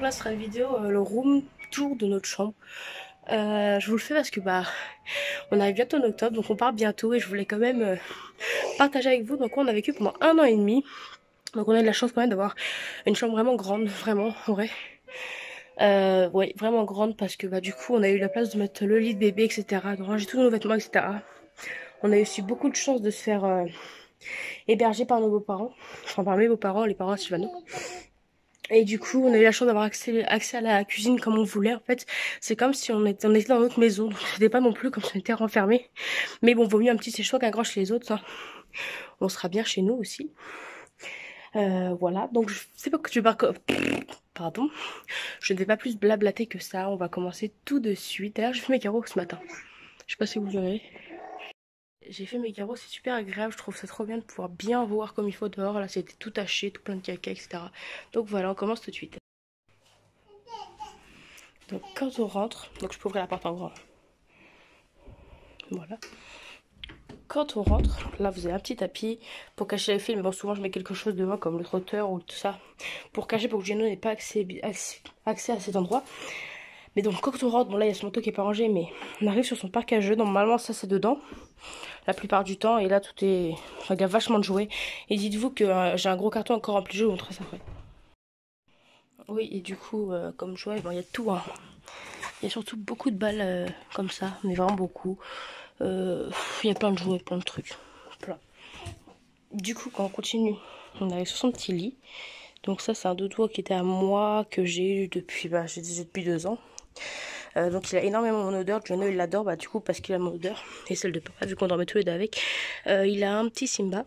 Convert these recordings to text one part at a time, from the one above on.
là ce sera une vidéo, le room tour de notre chambre. Je vous le fais parce que on arrive bientôt en octobre, donc on part bientôt et je voulais quand même partager avec vous. Donc on a vécu pendant 1 an et demi. Donc on a de la chance quand même d'avoir une chambre vraiment grande, vraiment, en vrai. Ouais, vraiment grande parce que du coup on a eu la place de mettre le lit de bébé, etc. De ranger tous nos vêtements, etc. On a eu aussi beaucoup de chance de se faire héberger par nos beaux-parents. Enfin par mes beaux-parents, les parents à Sylvano. Et du coup, on a eu la chance d'avoir accès à la cuisine comme on voulait. En fait, c'est comme si on était dans notre maison. Donc, c'était pas non plus comme si on était renfermé. Mais bon, vaut mieux un petit séchoir qu'un grand chez les autres. Ça. On sera bien chez nous aussi. Voilà. Donc, je sais pas que tu vas... Pardon. Je ne vais pas plus blablater que ça. On va commencer tout de suite. D'ailleurs, j'ai fait mes carreaux ce matin. Je sais pas si vous verrez. J'ai fait mes carreaux, c'est super agréable, je trouve ça trop bien de pouvoir bien voir comme il faut dehors. Là, c'était tout taché, tout plein de caca, etc. Donc voilà, on commence tout de suite. Donc quand on rentre, donc je peux ouvrir la porte en grand. Voilà. Quand on rentre, là vous avez un petit tapis pour cacher les fils. Mais bon, souvent je mets quelque chose devant comme le trotteur ou tout ça. Pour cacher, pour que Gino n'ait pas accès à cet endroit. Mais donc quand on rentre, bon là il y a ce manteau qui est pas rangé, mais on arrive sur son parc à jeux. Normalement ça c'est dedans. La plupart du temps. Et là tout est... Enfin il y a vachement de jouets. Et dites-vous que j'ai un gros carton encore rempli de jeux, je vous montrerai ça après. Oui, et du coup, comme jouet, bon, il y a tout, hein. Il y a surtout beaucoup de balles comme ça, mais vraiment beaucoup. Il y a plein de jouets, plein de trucs. Plein. Du coup, quand on continue, on arrive sur son petit lit. Donc ça, c'est un doudou qui était à moi, que j'ai eu depuis, depuis 2 ans. Donc il a énormément mon odeur. Jono, il l'adore, du coup, parce qu'il a mon odeur. Et celle de papa, vu qu'on dormait tous les deux avec. Il a un petit Simba,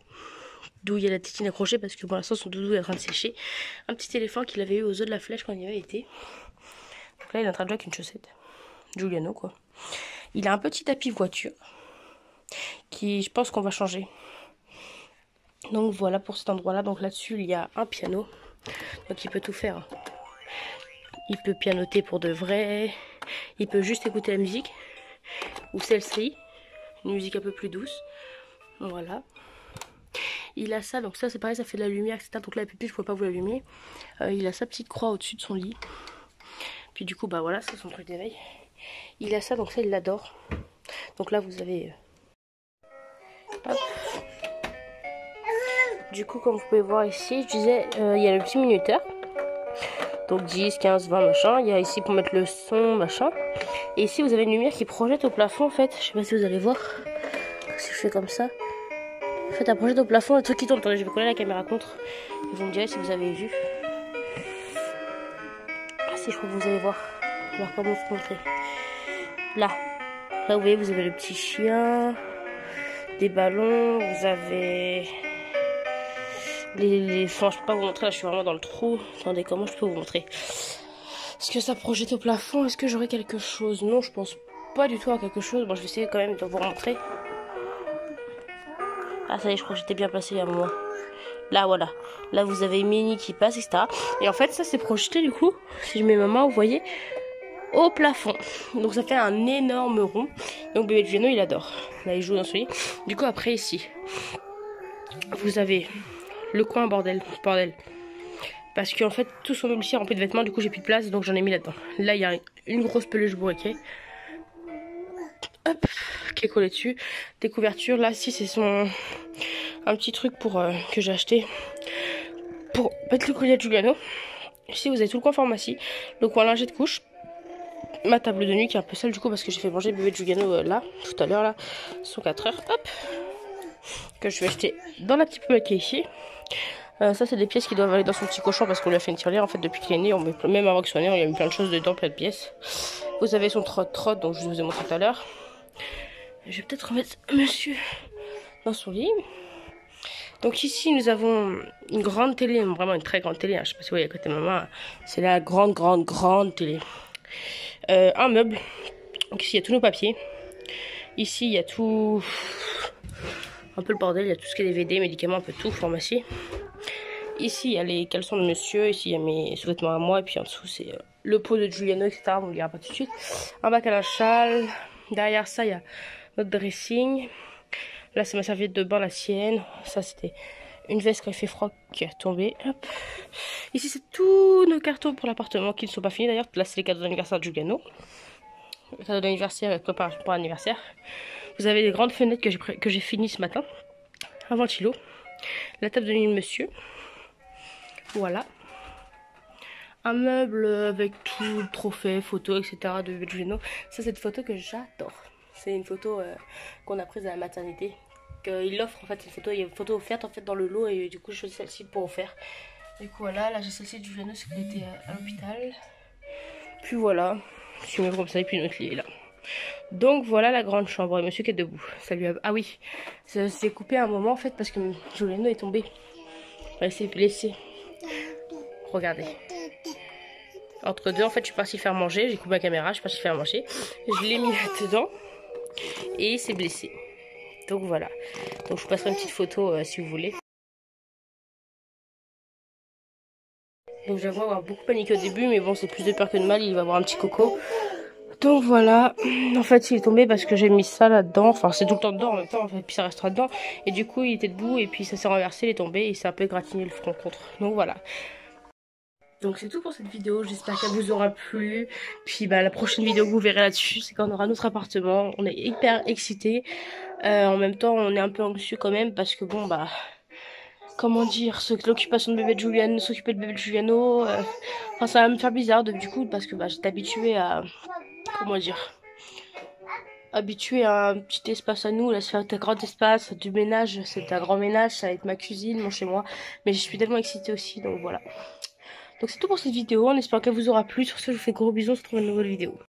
d'où il y a la tétine accrochée, parce que pour l'instant, son doudou est en train de sécher. Un petit éléphant qu'il avait eu aux œufs de la flèche quand il y avait été. Donc là, il est en train de jouer avec une chaussette. Giuliano, quoi. Il a un petit tapis voiture qui, je pense qu'on va changer. Donc voilà pour cet endroit-là. Donc là-dessus, il y a un piano. Donc il peut tout faire. Il peut pianoter pour de vrai. Il peut juste écouter la musique. Ou celle-ci. Une musique un peu plus douce. Voilà. Il a ça, donc ça c'est pareil, ça fait de la lumière, etc. Donc là, la pupille, je ne pouvais pas vous l'allumer. Il a sa petite croix au-dessus de son lit. Puis du coup, voilà, c'est son truc d'éveil. Il a ça, donc ça, il l'adore. Donc là, vous avez... Hop. Du coup, comme vous pouvez voir ici, je disais, il y a le petit minuteur. Donc 10, 15, 20, machin. Il y a ici pour mettre le son, machin. Et ici, vous avez une lumière qui projette au plafond, en fait. Je sais pas si vous allez voir. Si je fais comme ça. En fait, elle projette au plafond, le truc qui tourne. Attendez, je vais coller la caméra contre. Et vous me direz si vous avez vu. Ah si, je crois que vous allez voir. Alors, comment vous montrer. Là, vous voyez, vous avez le petit chien, des ballons, vous avez enfin, je peux pas vous montrer, là je suis vraiment dans le trou. Attendez, comment je peux vous montrer? Est-ce que ça projette au plafond? Est-ce que j'aurai quelque chose? Non, je pense pas du tout à quelque chose. Bon, je vais essayer quand même de vous montrer. Ah ça y est, je crois que j'étais bien placé il y a un moment. Là, voilà. Là, vous avez Mini qui passe, etc. Et en fait, ça c'est projeté du coup. Si je mets ma main, vous voyez, au plafond. Donc ça fait un énorme rond. Donc bébé Gino, il adore. Là, il joue dans son lit. Du coup, après ici, vous avez le coin bordel. Parce qu'en fait, tout son meuble ici est rempli de vêtements. Du coup, j'ai plus de place, donc j'en ai mis là-dedans. Là, il y a une grosse peluche bourriquet. Hop, qui est collée dessus. Des couvertures. Là, si c'est un petit truc pour que j'ai acheté pour mettre le collier de Giuliano. Ici, vous avez tout le coin pharmacie, le coin linget de couche, ma table de nuit qui est un peu sale du coup parce que j'ai fait manger bébé de Giuliano là, tout à l'heure là, sont 4 heures, hop, que je vais acheter dans la petite poubelle qui est ici. Ça c'est des pièces qui doivent aller dans son petit cochon parce qu'on lui a fait une tirelire en fait depuis qu'il est né, même avant qu'il soit né, on lui a mis plein de choses dedans, plein de pièces. Vous avez son trot donc je vous ai montré tout à l'heure. Je vais peut-être remettre monsieur dans son lit. Donc ici nous avons une grande télé, vraiment une très grande télé, hein. Je sais pas si vous voyez à côté de ma main, c'est la grande télé. Un meuble, donc ici il y a tous nos papiers. Ici il y a tout, un peu le bordel, il y a tout ce qui est DVD, médicaments, un peu tout, pharmacie. Ici il y a les caleçons de monsieur, ici il y a mes sous-vêtements à moi, et puis en dessous c'est le pot de Giuliano, etc. On ne le dira pas tout de suite. Un bac à la châle, derrière ça il y a notre dressing. Là c'est ma serviette de bain, la sienne. Ça c'était une veste quand il fait froid qui est tombée. Hop. Ici, c'est tous nos cartons pour l'appartement qui ne sont pas finis. D'ailleurs, là, c'est les cadeaux d'anniversaire de Giuliano. Le cadeau d'anniversaire et préparation pour l'anniversaire. Vous avez les grandes fenêtres que j'ai finies ce matin. Un ventilo. La table de nuit de monsieur. Voilà. Un meuble avec tout le trophée, photos, etc. de Giuliano. Ça, c'est une photo que j'adore. C'est une photo qu'on a prise à la maternité. Il offre en fait une photo, il y a une photo offerte en fait dans le lot et du coup je choisis celle-ci pour offrir. Du coup voilà, là j'ai celle-ci de Giuliano, c'est qu'il était à l'hôpital. Puis voilà, je suis comme ça et puis notre lit est là. Donc voilà la grande chambre et monsieur qui est debout. Ça lui a... Ah oui, ça s'est coupé à un moment en fait parce que Giuliano est tombé. Il s'est blessé. Regardez. Entre deux en fait je suis partie faire manger, j'ai coupé ma caméra, je suis partie faire manger. Je l'ai mis là-dedans et il s'est blessé. Donc voilà, donc je vous passerai une petite photo si vous voulez. Donc j'avoue avoir beaucoup paniqué au début, mais bon c'est plus de peur que de mal, il va avoir un petit coco. Donc voilà, en fait il est tombé parce que j'ai mis ça là-dedans, enfin c'est tout le temps dedans en même temps en fait, puis ça restera dedans. Et du coup il était debout et puis ça s'est renversé, il est tombé et il s'est un peu gratigné le front contre. Donc voilà. Donc c'est tout pour cette vidéo, j'espère qu'elle vous aura plu. Puis bah la prochaine vidéo que vous verrez là-dessus, c'est quand on aura notre appartement. On est hyper excités. En même temps on est un peu anxieux quand même parce que bon bah... Comment dire, l'occupation de bébé de Giuliano, s'occuper de bébé de Giuliano, enfin ça va me faire bizarre du coup parce que bah, j'étais habituée à, comment dire, habituée à un petit espace à nous, là se faire un grand espace, du ménage, c'est un grand ménage, ça va être ma cuisine, mon chez moi, mais je suis tellement excitée aussi, donc voilà. Donc c'est tout pour cette vidéo, on espère qu'elle vous aura plu, sur ce je vous fais gros bisous, on se retrouve dans une nouvelle vidéo.